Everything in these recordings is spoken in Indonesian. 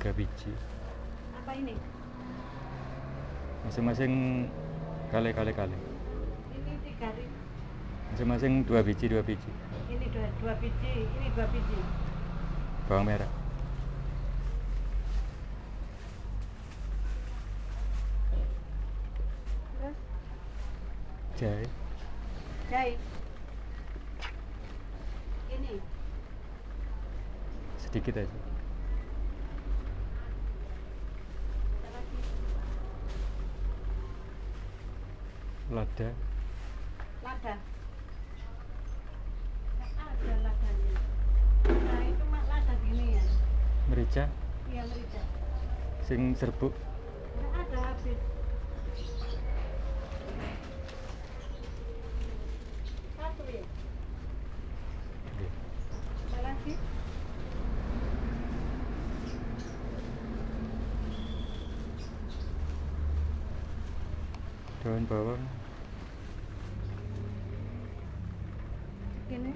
3 biji. Apa ini? Masing-masing kali. Ini 3.000. Masing-masing 2 biji. Ini dua biji, ini 2 biji. Bawang merah. Terus Jahe. jahe. Ini Sedikit aja. apa lagi? Lada. Lada. Nggak ada ladanya. Nah, itu mak lada gini ya. Merica. Iya, merica. Sing serbuk. Nggak ada, habis. Satu ya. Oke. Apa lagi? Daun bawang. Gini.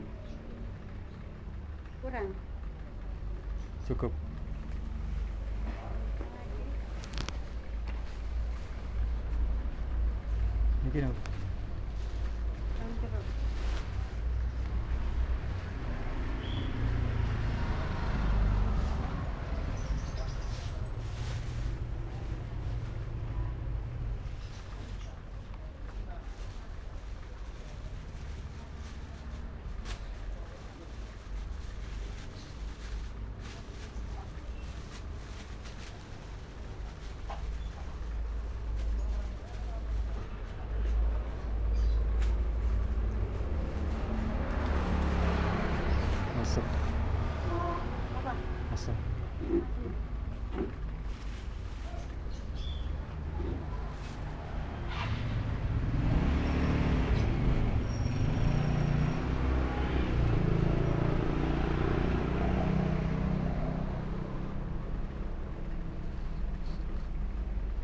Kurang. Cukup. Lagi. Mungkin apa? Daun jeruk. Masuk. Apa? Asam.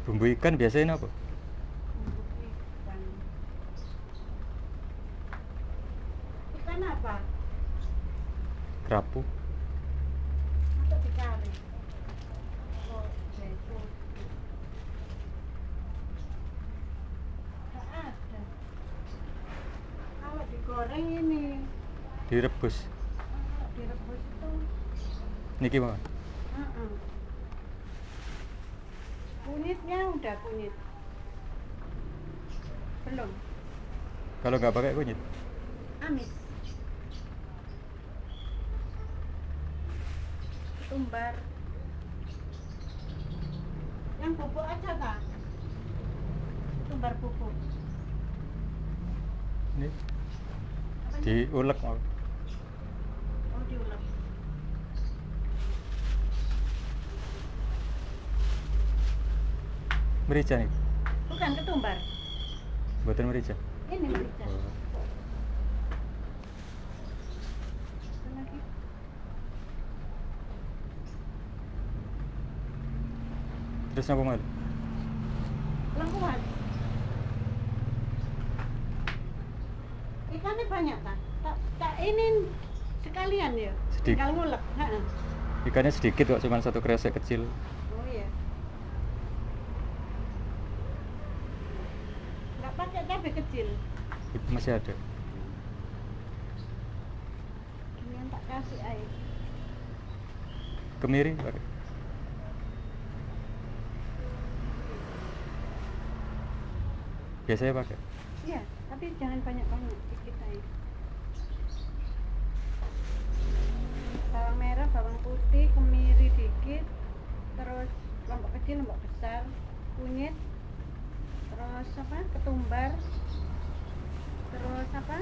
Bumbu ikan biasanya apa? Bumbu ikan. Ikan apa? Kerapu. Atau dikari? Oh, beko. Nggak ada. Kalau digoreng ini, Direbus. kalau direbus itu, Niki mah. uh-uh. Kunyitnya udah kunyit. Belum. Kalau nggak pakai kunyit. Amis. Ketumbar. Yang bubuk aja kak. Ketumbar bubuk. Ini Apa ini? diulek mau. Oh, diulek. Merica nih. Bukan ketumbar. Buatan merica. Ini merica. Oh. Apa lagi? Terus apa mal? Lengkuas. Ikannya banyak kan? Tak ini sekalian ya. Sedikit. Tinggal ngulek. Ha-ha. Ikannya sedikit kok, cuma 1 kresek kecil. Oh iya. Nggak pakai cabai kecil. Itu masih ada. Ini yang tak kasih air. Kemiri pakai. Biasanya pakai. Iya, tapi jangan banyak-banyak, dikit aja. Bawang merah, bawang putih, kemiri dikit, terus lombok kecil, lombok besar, kunyit, terus apa? Ketumbar, terus apa?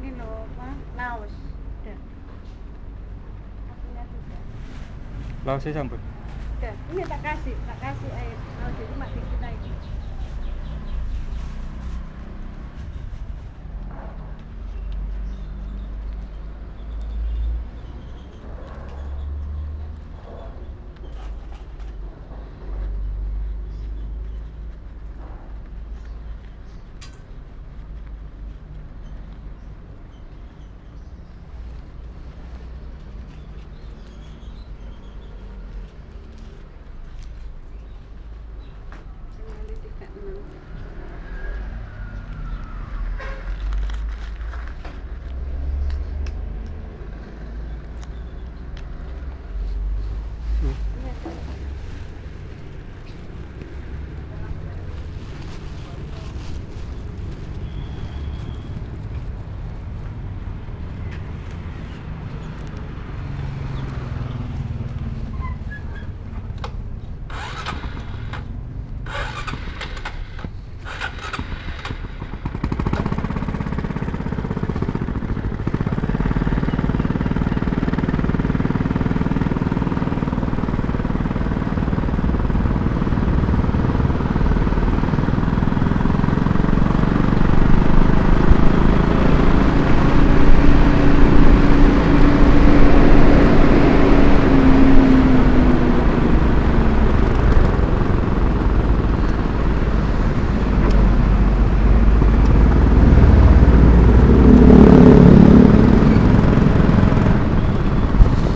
Ini loh apa? Laos. Udah. Apinya sudah. Laosnya sampun. Udah. Ini tak kasih air. Laos itu cuma dikit aja.